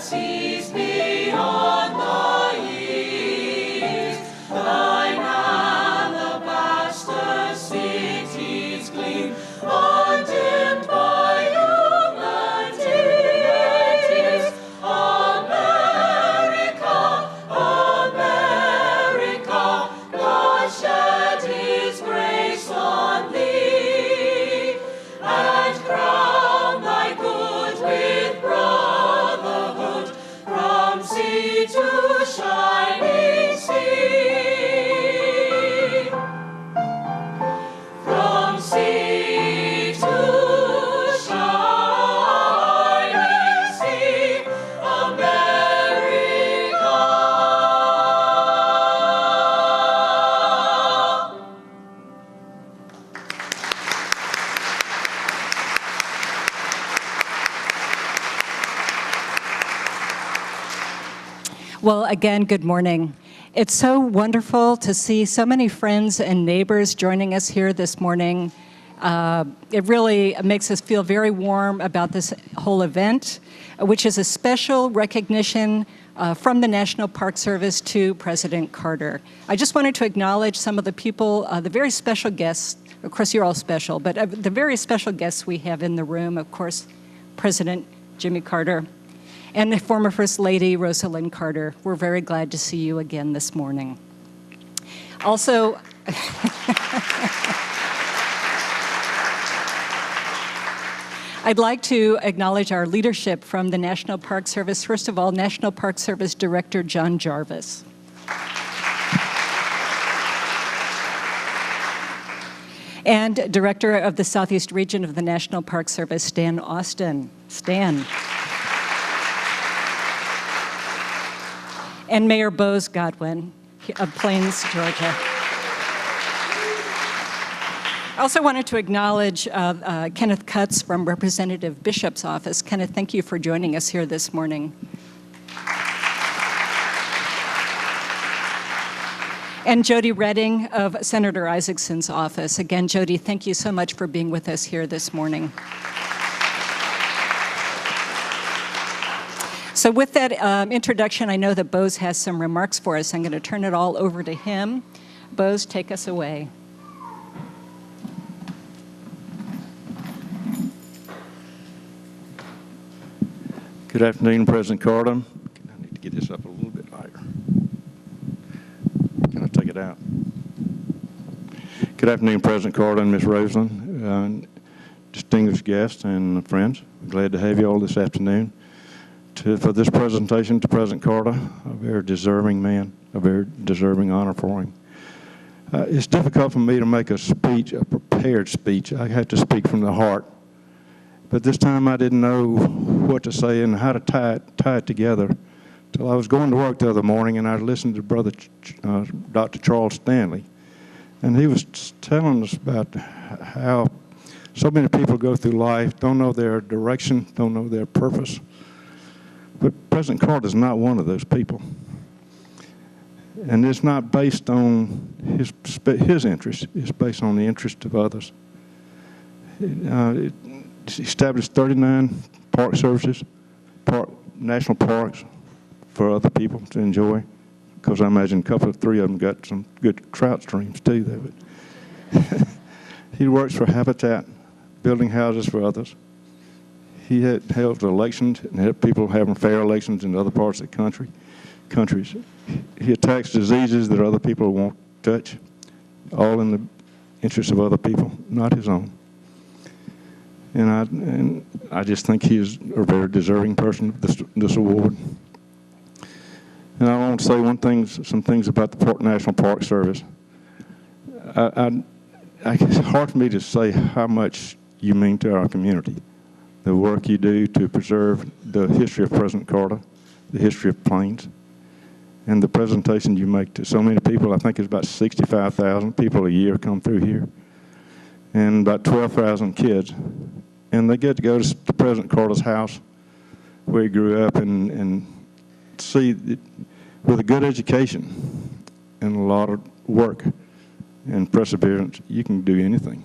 seas beyond the east, thine alabaster cities gleam, undimmed by human tears. America, America, God shed his grace on thee, and crown thy good with brotherhood, from sea to shining sea. From sea to shining sea, America. Well, again, good morning. It's so wonderful to see so many friends and neighbors joining us here this morning. It really makes us feel very warm about this whole event, which is a special recognition from the National Park Service to President Carter. I just wanted to acknowledge some of the people, the very special guests. Of course, you're all special, but the very special guests we have in the room, of course, President Jimmy Carter, and the former First Lady, Rosalind Carter. We're very glad to see you again this morning. Also, I'd like to acknowledge our leadership from the National Park Service. First of all, National Park Service Director John Jarvis. And Director of the Southeast Region of the National Park Service, Stan Austin. Stan. And Mayor Bose Godwin of Plains, Georgia. I also wanted to acknowledge Kenneth Cutts from Representative Bishop's office. Kenneth, thank you for joining us here this morning. And Jody Redding of Senator Isaacson's office. Again, Jody, thank you so much for being with us here this morning. So with that introduction, I know that Bose has some remarks for us. I'm going to turn it all over to him. Bose, take us away. Good afternoon, President Carter. I need to get this up a little bit higher. Can I take it out? Good afternoon, President Carter and Ms. Rosalind, distinguished guests and friends. I'm glad to have you all this afternoon for this presentation to President Carter, a very deserving man, a very deserving honor for him. It's difficult for me to make a speech, a prepared speech. I have to speak from the heart. But this time I didn't know what to say and how to tie it together till I was going to work the other morning, and I listened to Brother Dr. Charles Stanley. And he was telling us about how so many people go through life, don't know their direction, don't know their purpose. But President Carter is not one of those people. And it's not based on his interest. It's based on the interest of others. It established 39 park services, national parks for other people to enjoy, because I imagine three of them got some good trout streams too. He works for Habitat, building houses for others. He held elections and helped people having fair elections in other parts of the countries. He attacks diseases that other people won't touch, all in the interest of other people, not his own. And I just think he is a very deserving person of this award. And I want to say some things about the National Park Service. It's hard for me to say how much you mean to our community. The work you do to preserve the history of President Carter, the history of Plains, and the presentation you make to so many people. I think it's about 65,000 people a year come through here, and about 12,000 kids. And they get to go to President Carter's house where he grew up and see that with a good education and a lot of work and perseverance, you can do anything.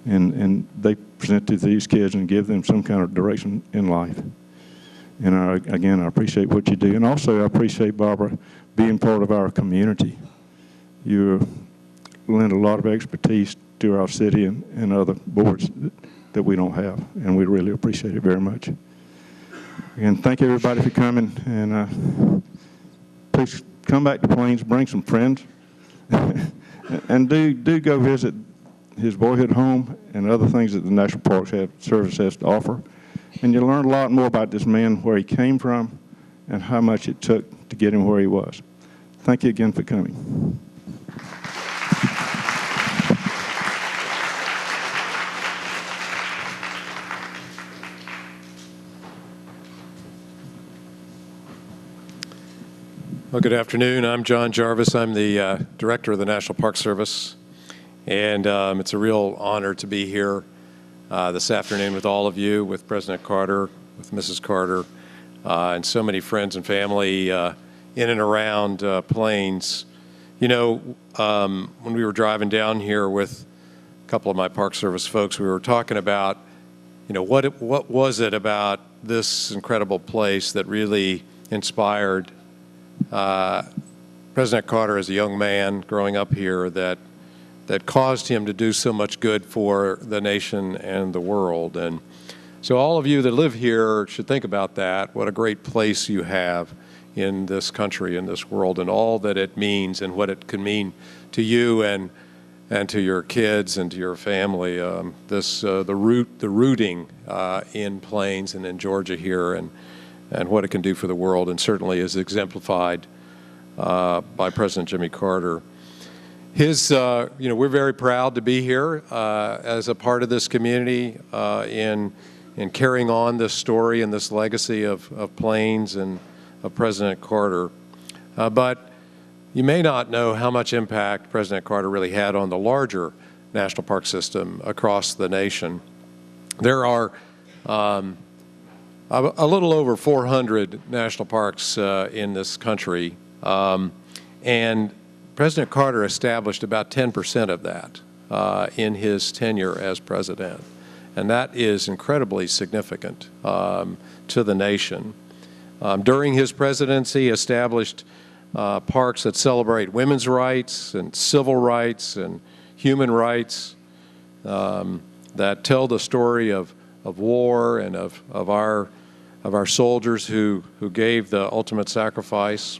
And they present to these kids and give them some kind of direction in life. And again, I appreciate what you do. And also, I appreciate, Barbara, being part of our community. You lend a lot of expertise to our city and other boards that we don't have, and we really appreciate it very much. Again, thank you everybody for coming, and please come back to Plains, bring some friends, and do go visit his boyhood home and other things that the National Park Service has to offer. And you'll learn a lot more about this man, where he came from, and how much it took to get him where he was. Thank you again for coming. Well, good afternoon. I'm John Jarvis. I'm the Director of the National Park Service, and it's a real honor to be here this afternoon with all of you, with President Carter, with Mrs. Carter, and so many friends and family in and around Plains. You know, when we were driving down here with a couple of my Park Service folks, we were talking about, you know, what was it about this incredible place that really inspired President Carter as a young man growing up here that caused him to do so much good for the nation and the world. And so all of you that live here should think about that, what a great place you have in this country, in this world, and all that it means and what it can mean to you and to your kids and to your family. The rooting in Plains and in Georgia here, and what it can do for the world, and certainly is exemplified by President Jimmy Carter. We're very proud to be here as a part of this community in carrying on this story and this legacy of Plains and of President Carter. But you may not know how much impact President Carter really had on the larger national park system across the nation. There are a little over 400 national parks in this country, and President Carter established about 10% of that in his tenure as president, and that is incredibly significant to the nation. During his presidency, he established parks that celebrate women's rights and civil rights and human rights, that tell the story of war and of our soldiers who gave the ultimate sacrifice.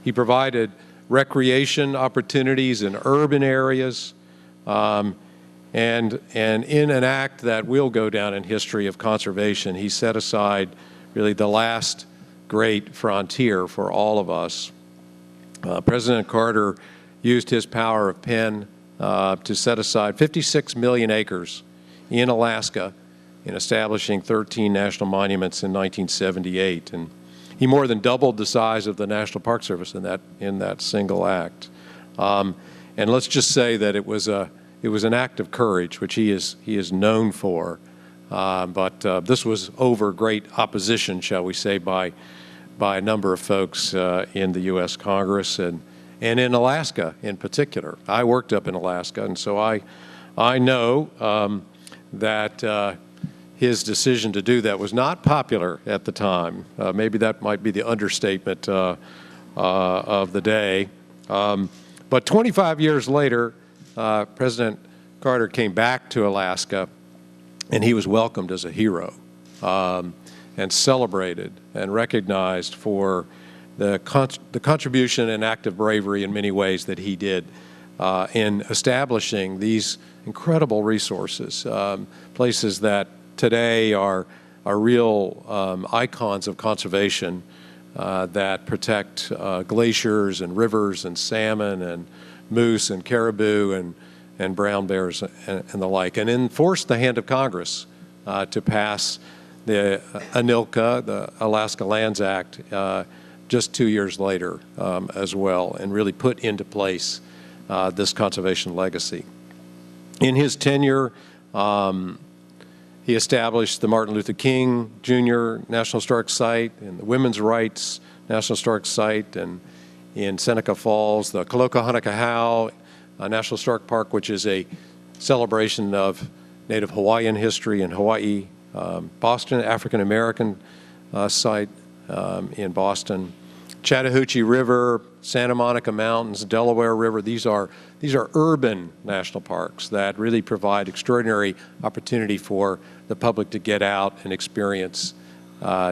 He provided recreation opportunities in urban areas, and in an act that will go down in history of conservation, he set aside really the last great frontier for all of us. President Carter used his power of pen to set aside 56 million acres in Alaska in establishing 13 national monuments in 1978, and he more than doubled the size of the National Park Service in that single act. And let's just say that it was an act of courage, which he is known for. But this was over great opposition, shall we say, by a number of folks in the U.S. Congress and in Alaska in particular. I worked up in Alaska, and so I know that his decision to do that was not popular at the time. Maybe that might be the understatement of the day. But 25 years later, President Carter came back to Alaska, and he was welcomed as a hero and celebrated and recognized for the contribution and act of bravery in many ways that he did in establishing these incredible resources, places that today are real icons of conservation that protect glaciers and rivers and salmon and moose and caribou and brown bears and the like, and enforced the hand of Congress to pass the ANILCA, the Alaska Lands Act, just 2 years later as well, and really put into place this conservation legacy. In his tenure, he established the Martin Luther King Jr. National Historic Site and the Women's Rights National Historic Site, and in Seneca Falls, the Kalokahanakahau National Historic Park, which is a celebration of Native Hawaiian history in Hawaii. Boston African American site in Boston. Chattahoochee River, Santa Monica Mountains, Delaware River, these are urban national parks that really provide extraordinary opportunity for the public to get out and experience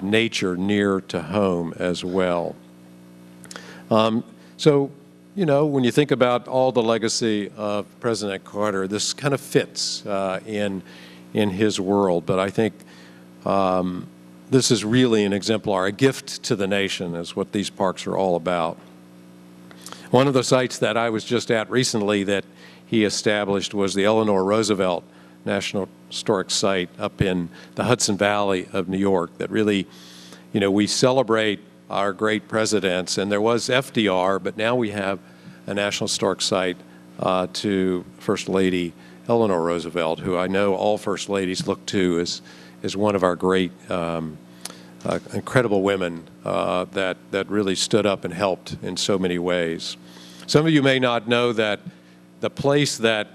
nature near to home as well. So, you know, when you think about all the legacy of President Carter, this kind of fits in his world, but I think this is really an exemplar, a gift to the nation is what these parks are all about. One of the sites that I was just at recently that he established was the Eleanor Roosevelt National Historic Site up in the Hudson Valley of New York that really, you know, we celebrate our great presidents, and there was FDR, but now we have a National Historic Site to First Lady Eleanor Roosevelt, who I know all First Ladies look to as one of our great incredible women that really stood up and helped in so many ways. Some of you may not know that the place that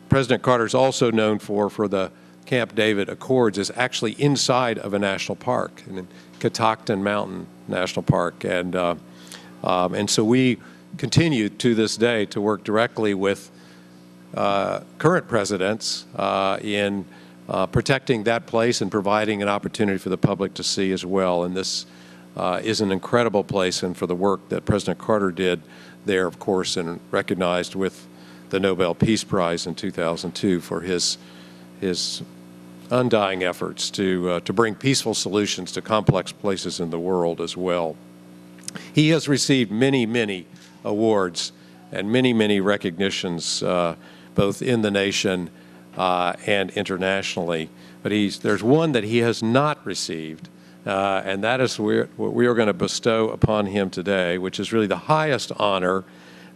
President Carter is also known for the Camp David Accords, is actually inside of a national park, in Catoctin Mountain National Park, and so we continue to this day to work directly with current presidents in protecting that place and providing an opportunity for the public to see as well. And this is an incredible place, and for the work that President Carter did there, of course, and recognized with the Nobel Peace Prize in 2002 for his undying efforts to bring peaceful solutions to complex places in the world as well. He has received many, many awards and many, many recognitions, both in the nation and internationally. But there's one that he has not received, and that is what we are going to bestow upon him today, which is really the highest honor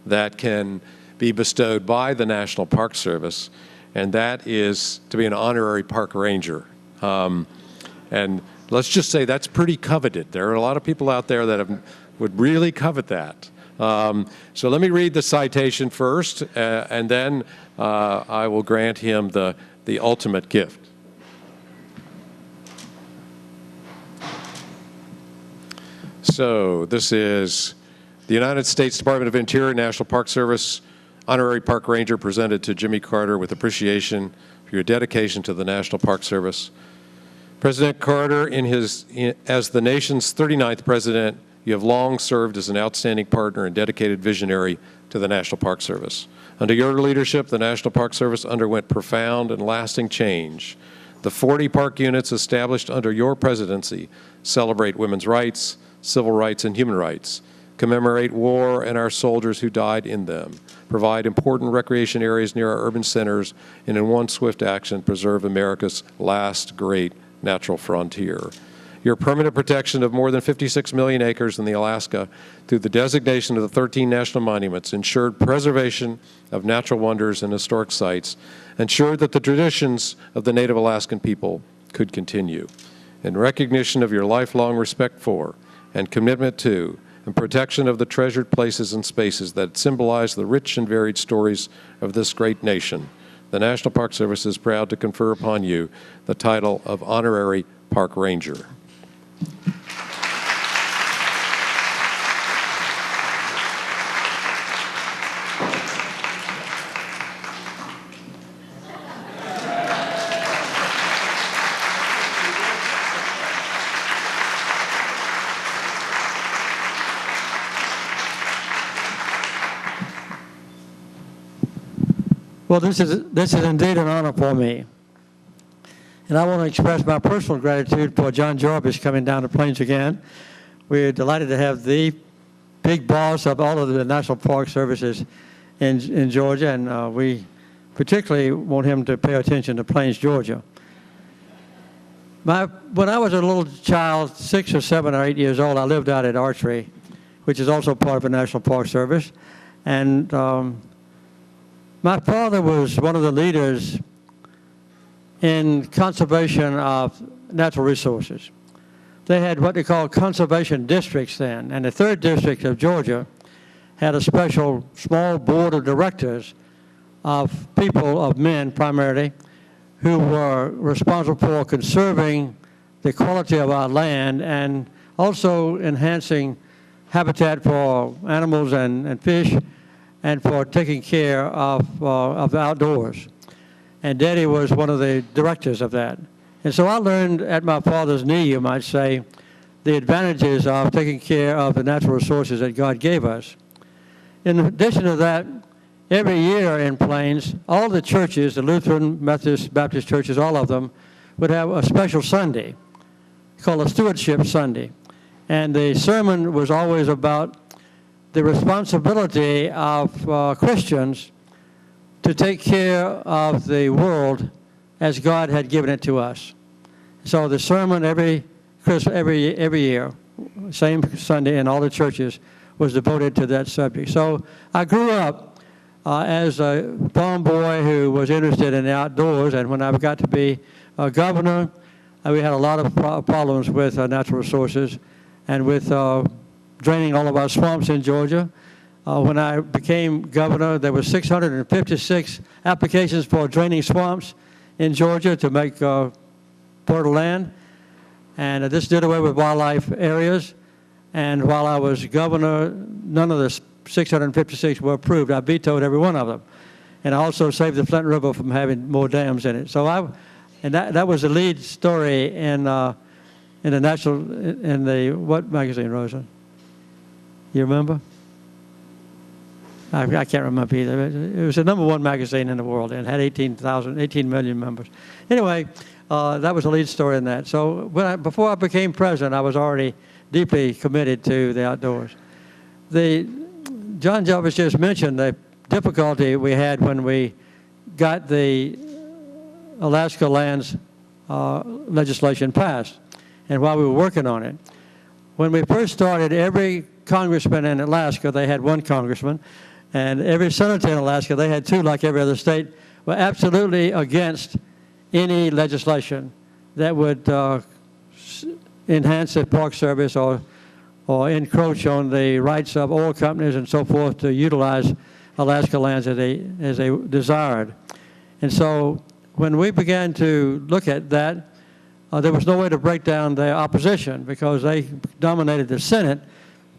that can be bestowed by the National Park Service, and that is to be an honorary park ranger. And let's just say that's pretty coveted. There are a lot of people out there that would really covet that. So let me read the citation first, and then I will grant him the ultimate gift. So this is the United States Department of Interior National Park Service Honorary Park Ranger, presented to Jimmy Carter with appreciation for your dedication to the National Park Service. President Carter, as the nation's 39th president, you have long served as an outstanding partner and dedicated visionary to the National Park Service. Under your leadership, the National Park Service underwent profound and lasting change. The 40 park units established under your presidency celebrate women's rights, civil rights, and human rights, commemorate war and our soldiers who died in them, provide important recreation areas near our urban centers, and in one swift action, preserve America's last great natural frontier. Your permanent protection of more than 56 million acres in the Alaska through the designation of the 13 national monuments ensured preservation of natural wonders and historic sites, ensured that the traditions of the Native Alaskan people could continue. In recognition of your lifelong respect for and commitment to and protection of the treasured places and spaces that symbolize the rich and varied stories of this great nation, the National Park Service is proud to confer upon you the title of Honorary Park Ranger. Well, this is indeed an honor for me. And I want to express my personal gratitude for John Jarvis coming down to Plains again. We're delighted to have the big boss of all of the National Park Services in Georgia, and we particularly want him to pay attention to Plains, Georgia. When I was a little child, 6 or 7 or 8 years old, I lived out at Archery, which is also part of the National Park Service. And my father was one of the leaders in conservation of natural resources. They had what they called conservation districts then, and the 3rd District of Georgia had a special small board of directors of people, of men primarily, who were responsible for conserving the quality of our land and also enhancing habitat for animals and fish and for taking care of the outdoors. And Daddy was one of the directors of that. And so I learned at my father's knee, you might say, the advantages of taking care of the natural resources that God gave us. In addition to that, every year in Plains, all the churches, the Lutheran, Methodist, Baptist churches, all of them, would have a special Sunday called a Stewardship Sunday. And the sermon was always about the responsibility of Christians to take care of the world as God had given it to us. So the sermon every year, same Sunday in all the churches, was devoted to that subject. So I grew up as a farm boy who was interested in the outdoors, and when I got to be a governor, we had a lot of problems with natural resources and with draining all of our swamps in Georgia. When I became governor, there were 656 applications for draining swamps in Georgia to make fertile land. And this did away with wildlife areas. And while I was governor, none of the 656 were approved. I vetoed every one of them. And I also saved the Flint River from having more dams in it. So that was the lead story in the what magazine, Rosa? You remember? I can't remember either. It was the #1 magazine in the world and had 18 million members. Anyway, that was the lead story in that. So before I became president, I was already deeply committed to the outdoors. John Jarvis just mentioned the difficulty we had when we got the Alaska lands legislation passed and while we were working on it. When we first started, every congressman in Alaska, they had one congressman, and every senator in Alaska, they had two, like every other state, were absolutely against any legislation that would enhance the Park Service or encroach on the rights of oil companies and so forth to utilize Alaska lands as they desired. And so when we began to look at that, there was no way to break down their opposition because they dominated the Senate.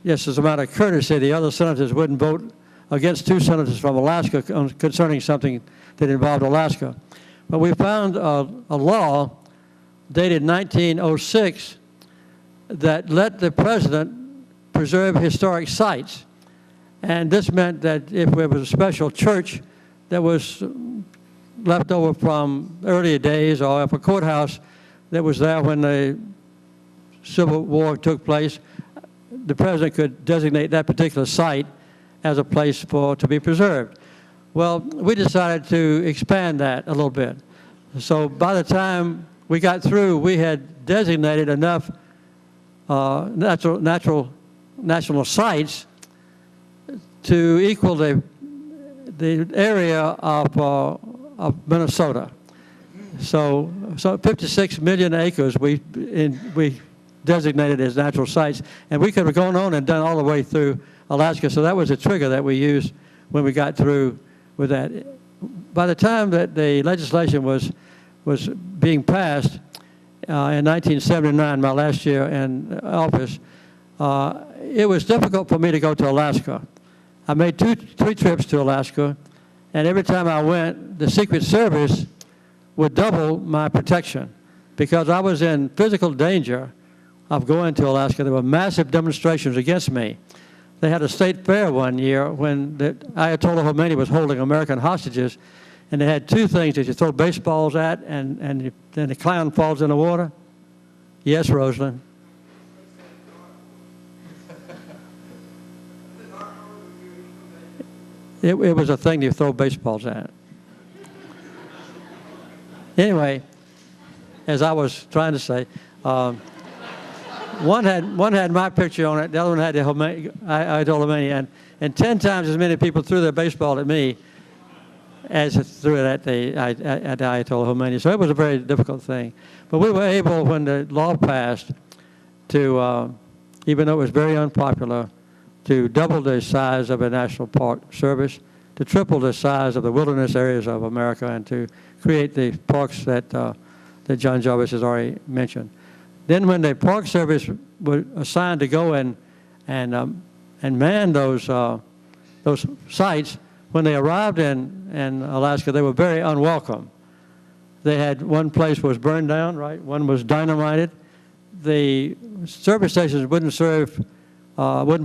Just as a matter of courtesy, the other senators wouldn't vote against two senators from Alaska concerning something that involved Alaska. But we found a law dated 1906 that let the president preserve historic sites. And this meant that if there was a special church that was left over from earlier days, or if a courthouse that was there when the Civil War took place, the president could designate that particular site as a place to be preserved. Well, we decided to expand that a little bit. So by the time we got through, we had designated enough national sites to equal the area of Minnesota. So 56 million acres we designated as natural sites, and we could have gone on and done all the way through Alaska. So that was a trigger that we used when we got through with that. By the time that the legislation was being passed in 1979, my last year in office, it was difficult for me to go to Alaska. I made three trips to Alaska, and every time I went, the Secret Service would double my protection because I was in physical danger of going to Alaska. There were massive demonstrations against me. They had a state fair one year when the Ayatollah Khomeini was holding American hostages, and they had two things that you throw baseballs at, and then the clown falls in the water. Yes, Rosalind? It was a thing you throw baseballs at. Anyway, as I was trying to say, one had my picture on it, the other one had the Ayatollah Khomeini, and 10 times as many people threw their baseball at me as threw it at the Ayatollah Khomeini. So it was a very difficult thing. But we were able, when the law passed, to, even though it was very unpopular, to double the size of the National Park Service, to triple the size of the wilderness areas of America, and to create the parks that John Jarvis has already mentioned. Then when the Park Service was assigned to go and man those sites, when they arrived in Alaska, they were very unwelcome. They had, one place was burned down, right? One was dynamited. The service stations wouldn't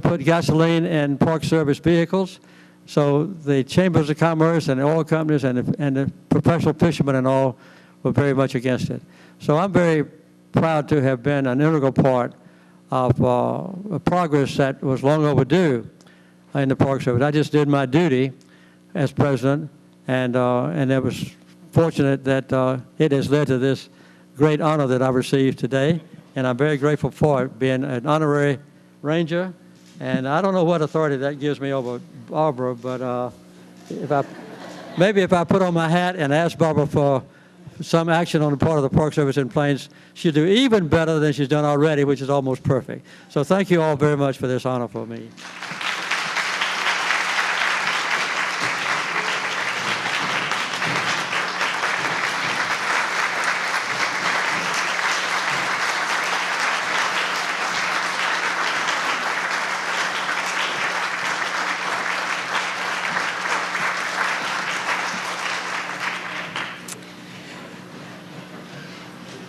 put gasoline in Park Service vehicles. So the chambers of commerce and the oil companies and the professional fishermen and all were very much against it. So I'm very proud to have been an integral part of a progress that was long overdue in the Park Service. I just did my duty as president, and it was fortunate that it has led to this great honor that I've received today, and I'm very grateful for it, being an honorary ranger. And I don't know what authority that gives me over Barbara, but maybe if I put on my hat and ask Barbara for some action on the part of the Park Service in Plains, she'll do even better than she's done already, which is almost perfect. So thank you all very much for this honor for me.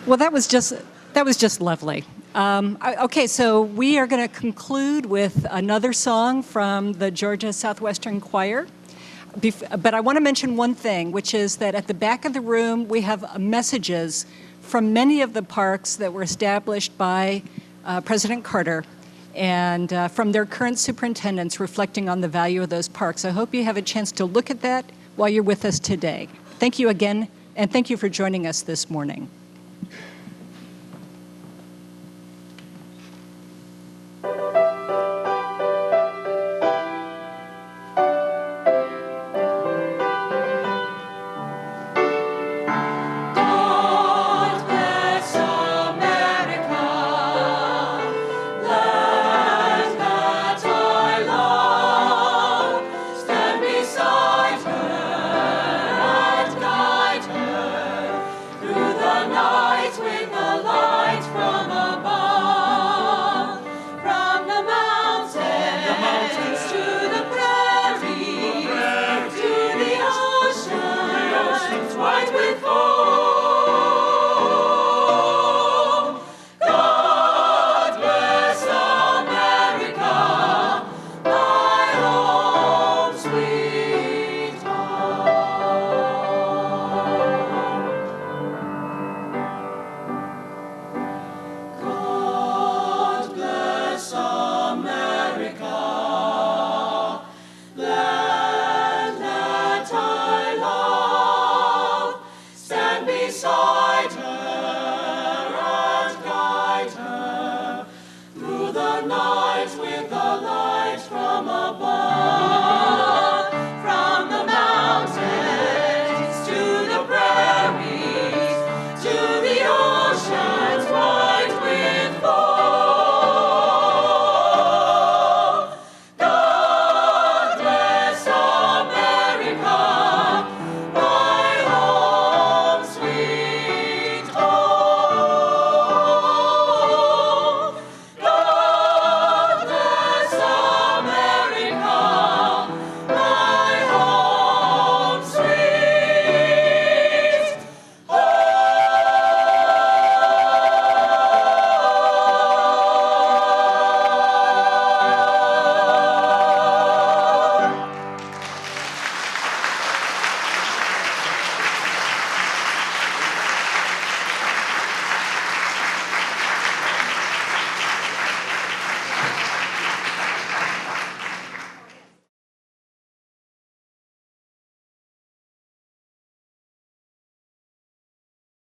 Well, that was just lovely. Okay, so we are going to conclude with another song from the Georgia Southwestern Choir. But I want to mention one thing, which is that at the back of the room, we have messages from many of the parks that were established by President Carter and from their current superintendents reflecting on the value of those parks. I hope you have a chance to look at that while you're with us today. Thank you again, and thank you for joining us this morning. Beside her and guide her through the night.